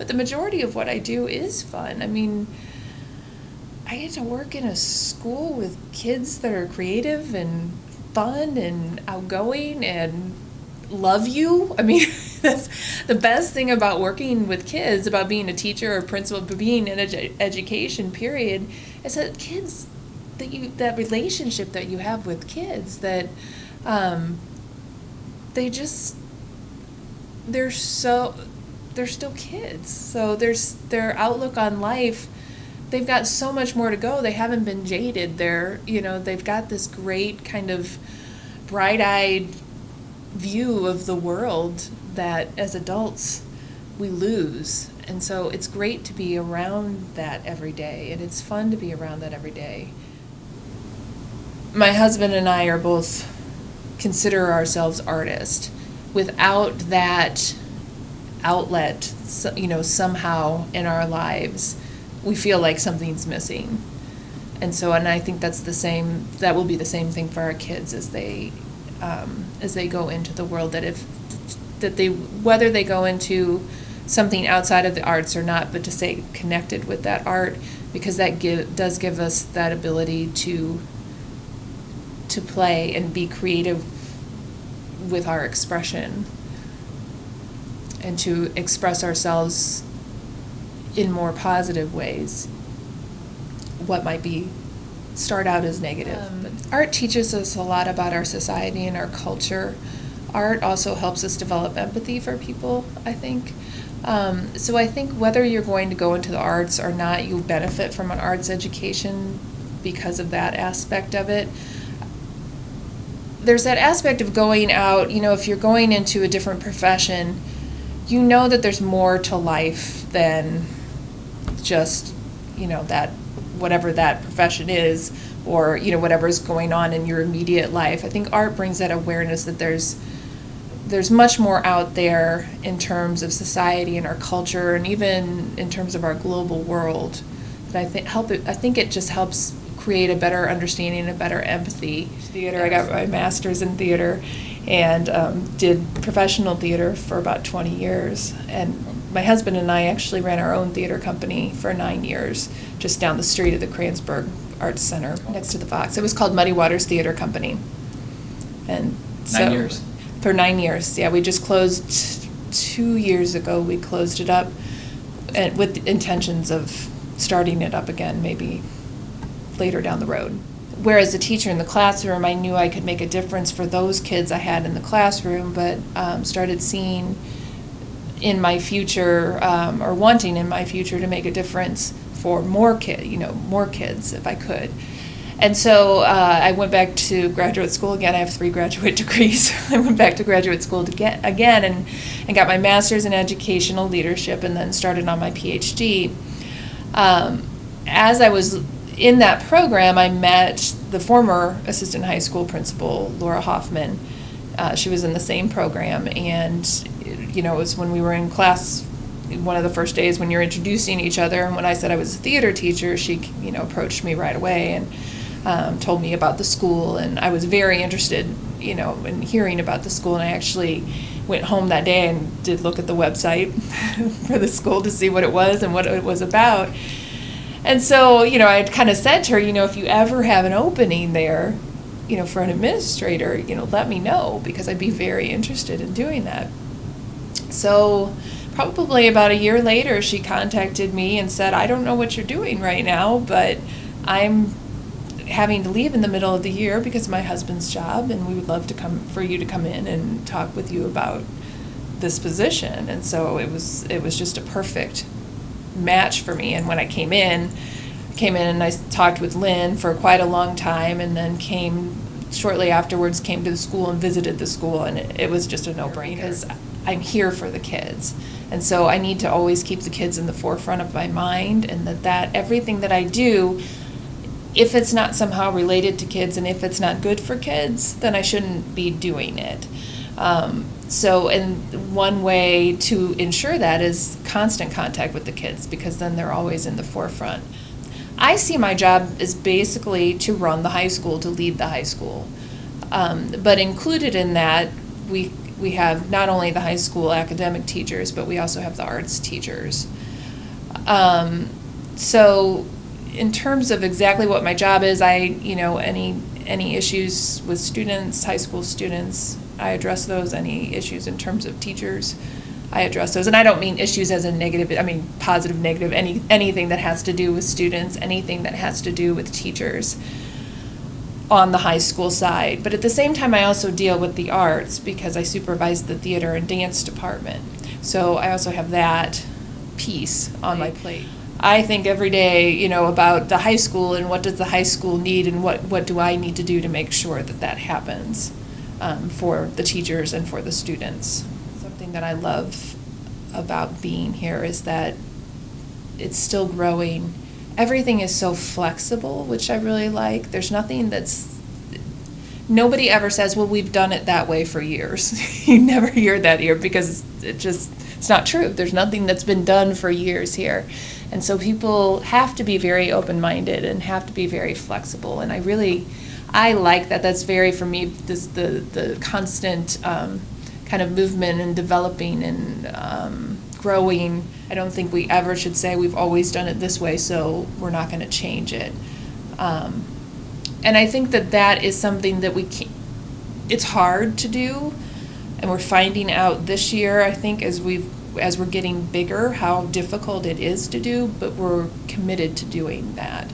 But the majority of what I do is fun. I mean, I get to work in a school with kids that are creative and fun and outgoing and love you. I mean, that's the best thing about working with kids, about being a teacher or principal, but being in education, period, is that kids, that relationship that you have with kids, that they just, they're still kids. So their outlook on life, they've got so much more to go. They haven't been jaded. They've got this great kind of bright-eyed view of the world that as adults we lose. And so it's great to be around that every day, and it's fun to be around that every day. My husband and I are both consider ourselves artists. Without that outlet, somehow in our lives, we feel like something's missing. And I think that will be the same thing for our kids as they go into the world, whether they go into something outside of the arts or not, but to stay connected with that art, because that does give us that ability to play and be creative with our expression and to express ourselves in more positive ways, what might start out as negative. Art teaches us a lot about our society and our culture. Art also helps us develop empathy for people, I think. So I think whether you're going to go into the arts or not, you benefit from an arts education because of that aspect of it. There's that aspect of going out, if you're going into a different profession, you know that there's more to life than just, that whatever that profession is, or, whatever's going on in your immediate life. I think art brings that awareness that there's much more out there in terms of society and our culture, and even in terms of our global world, that I think it just helps create a better understanding, a better empathy. Theater, I got my master's in theater and did professional theater for about 20 years. And my husband and I actually ran our own theater company for 9 years, just down the street of the Kransberg Arts Center next to the Fox. It was called Muddy Waters Theater Company. And 9 years? For 9 years, yeah. We just closed 2 years ago. We closed it up and with intentions of starting it up again, maybe later down the road. Whereas a teacher in the classroom, I knew I could make a difference for those kids I had in the classroom, but started seeing in my future, or wanting in my future to make a difference for more kids if I could. And so I went back to graduate school again. I have 3 graduate degrees. I went back to graduate school again and got my master's in educational leadership, and then started on my PhD. As I was in that program, I met the former assistant high school principal, Laura Hoffman. She was in the same program, and it was when we were in class, one of the first days when you're introducing each other, and when I said I was a theater teacher, she approached me right away and told me about the school, and I was very interested in hearing about the school, and I actually went home that day and did look at the website for the school to see what it was and what it was about. And so, I kind of said to her, if you ever have an opening there, for an administrator, let me know, because I'd be very interested in doing that. So probably about a year later, she contacted me and said, I don't know what you're doing right now, but I'm having to leave in the middle of the year because of my husband's job, and we would love for you to come in and talk with you about this position. And so it was just a perfect match for me. And when I came in and I talked with Lynn for quite a long time, and then shortly afterwards came to the school and visited the school, and it was just a no-brainer, because I'm here for the kids. And so I need to always keep the kids in the forefront of my mind, and that everything that I do, if it's not somehow related to kids and if it's not good for kids, then I shouldn't be doing it. And one way to ensure that is constant contact with the kids, because then they're always in the forefront. I see my job as basically to run the high school, to lead the high school. But included in that, we have not only the high school academic teachers, but we also have the arts teachers. So in terms of exactly what my job is, any issues with students, high school students, I address those. Any issues in terms of teachers, I address those. And I don't mean issues as a negative, I mean positive, negative, anything that has to do with students, anything that has to do with teachers on the high school side. But at the same time, I also deal with the arts because I supervise the theater and dance department. So I also have that piece on my plate. I think every day, about the high school and what does the high school need and what do I need to do to make sure that that happens for the teachers and for the students. Something that I love about being here is that it's still growing. Everything is so flexible, which I really like. There's nothing nobody ever says, well, we've done it that way for years. You never hear that here because it's not true. There's nothing that's been done for years here. And so people have to be very open-minded and have to be very flexible. And I like that. That's very, for me, the constant kind of movement and developing and growing. I don't think we ever should say we've always done it this way, so we're not going to change it. And I think that is something that it's hard to do, and we're finding out this year, I think, as we're getting bigger, how difficult it is to do, but we're committed to doing that,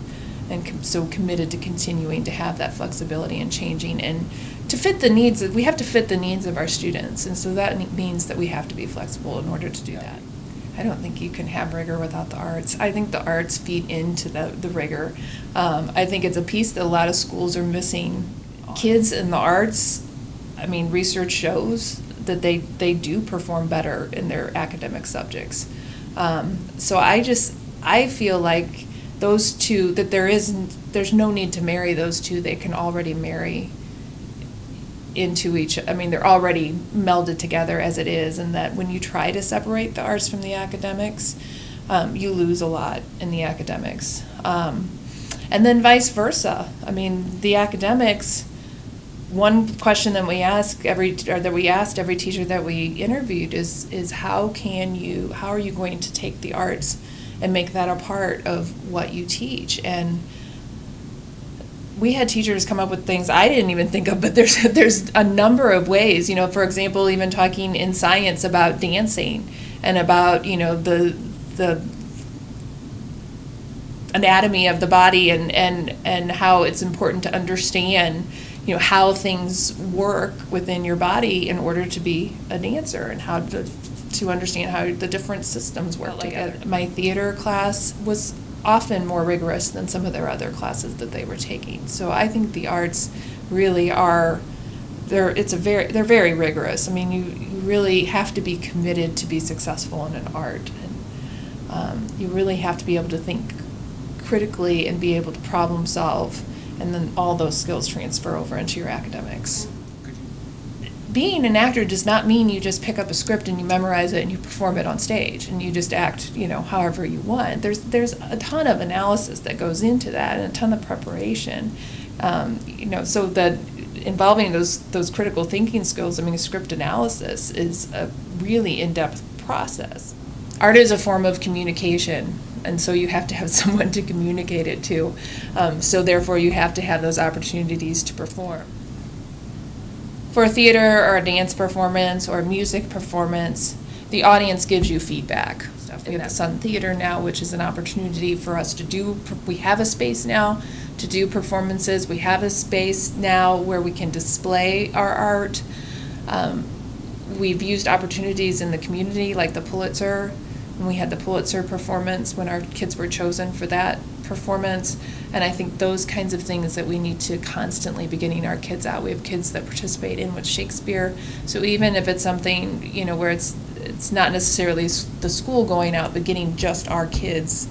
and so committed to continuing to have that flexibility and changing, and to fit the needs. We have to fit the needs of our students, and so that means that we have to be flexible in order to do that. I don't think you can have rigor without the arts. I think the arts feed into the rigor. I think it's a piece that a lot of schools are missing. Kids in the arts, research shows that they do perform better in their academic subjects. So I feel like those two, that there's no need to marry those two. They can already marry into they're already melded together as it is, and that when you try to separate the arts from the academics, you lose a lot in the academics. And then vice versa. The academics, one question that we asked every teacher that we interviewed is how are you going to take the arts and make that a part of what you teach? And we had teachers come up with things I didn't even think of, but there's a number of ways. For example, even talking in science about dancing and about the anatomy of the body and how it's important to understand how things work within your body in order to be a dancer, and how to understand how the different systems work together. My theater class was often more rigorous than some of their other classes that they were taking. So I think the arts really are, they're very rigorous. You really have to be committed to be successful in an art, and you really have to be able to think critically and be able to problem solve, and then all those skills transfer over into your academics. Being an actor does not mean you just pick up a script and you memorize it and you perform it on stage and you just act, however you want. There's a ton of analysis that goes into that and a ton of preparation. So that involving those critical thinking skills, script analysis is a really in-depth process. Art is a form of communication, and so you have to have someone to communicate it to. So therefore you have to have those opportunities to perform. For a theater or a dance performance or a music performance, the audience gives you feedback. We have the Sun Theater now, which is an opportunity for us to we have a space now to do performances. We have a space now where we can display our art. We've used opportunities in the community, like the Pulitzer, when we had the Pulitzer performance, when our kids were chosen for that performance. And I think those kinds of things that we need to constantly be getting our kids out. We have kids that participate in with Shakespeare. So even if it's something, where it's not necessarily the school going out, but getting just our kids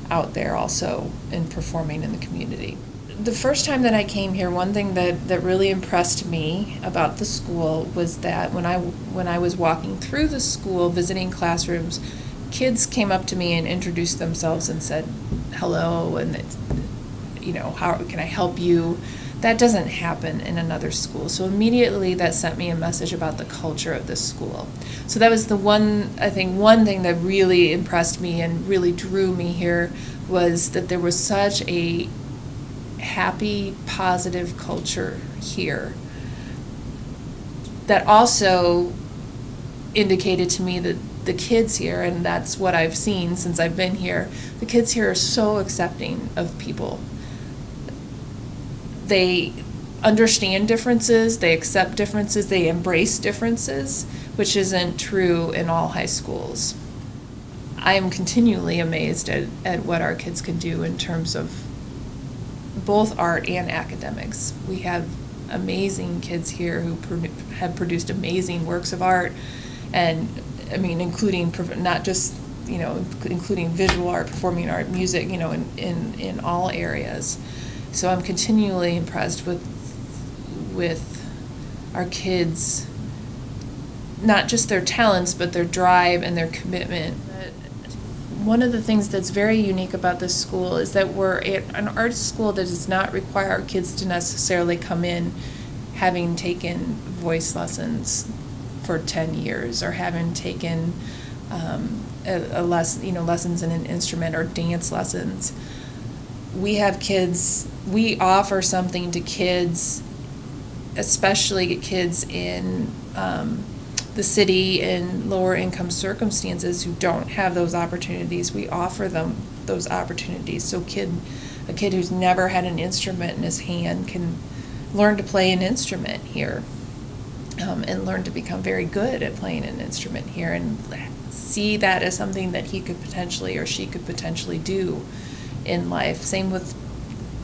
out there also and performing in the community. The first time that I came here, one thing that really impressed me about the school was that when I was walking through the school, visiting classrooms, kids came up to me and introduced themselves and said hello, and how can I help you? That doesn't happen in another school. So immediately that sent me a message about the culture of this school. So that was one thing that really impressed me and really drew me here, was that there was such a happy, positive culture here that also indicated to me that the kids here, and that's what I've seen since I've been here, the kids here are so accepting of people. They understand differences, they accept differences, they embrace differences, which isn't true in all high schools. I am continually amazed at what our kids can do in terms of both art and academics. We have amazing kids here who have produced amazing works of art, and I mean, including not just, including visual art, performing art, music, in all areas. So I'm continually impressed with our kids, not just their talents, but their drive and their commitment. One of the things that's very unique about this school is that we're an art school that does not require our kids to necessarily come in having taken voice lessons for 10 years or having taken a lesson, lessons in an instrument or dance lessons. We have kids, we offer something to kids, especially kids in the city in lower income circumstances who don't have those opportunities. We offer them those opportunities. So a kid who's never had an instrument in his hand can learn to play an instrument here, and learn to become very good at playing an instrument here, and see that as something that he could potentially or she could potentially do in life. Same with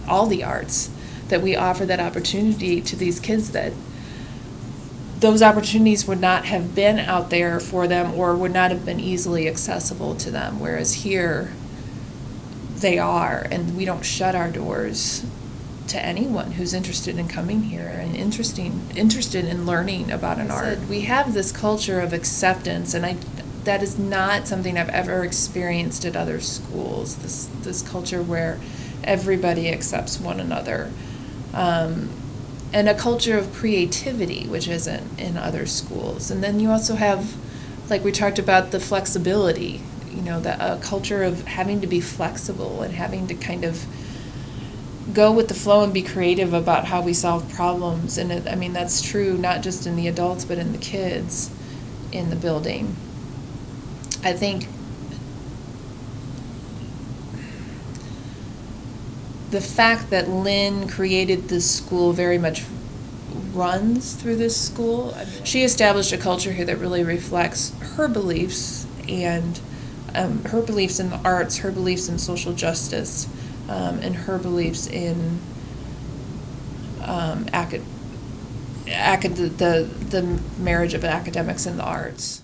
all the arts, that we offer that opportunity to these kids, that those opportunities would not have been out there for them or would not have been easily accessible to them, whereas here they are, and we don't shut our doors to anyone who's interested in coming here and interested in learning about an art. We have this culture of acceptance, and that is not something I've ever experienced at other schools, this culture where everybody accepts one another. And a culture of creativity, which isn't in other schools. And then you also have, like we talked about, the flexibility, a culture of having to be flexible and having to kind of go with the flow and be creative about how we solve problems. And that's true not just in the adults, but in the kids in the building. I think the fact that Lynn created this school very much runs through this school. She established a culture here that really reflects her beliefs, and her beliefs in the arts, her beliefs in social justice, and her beliefs in the marriage of academics and the arts.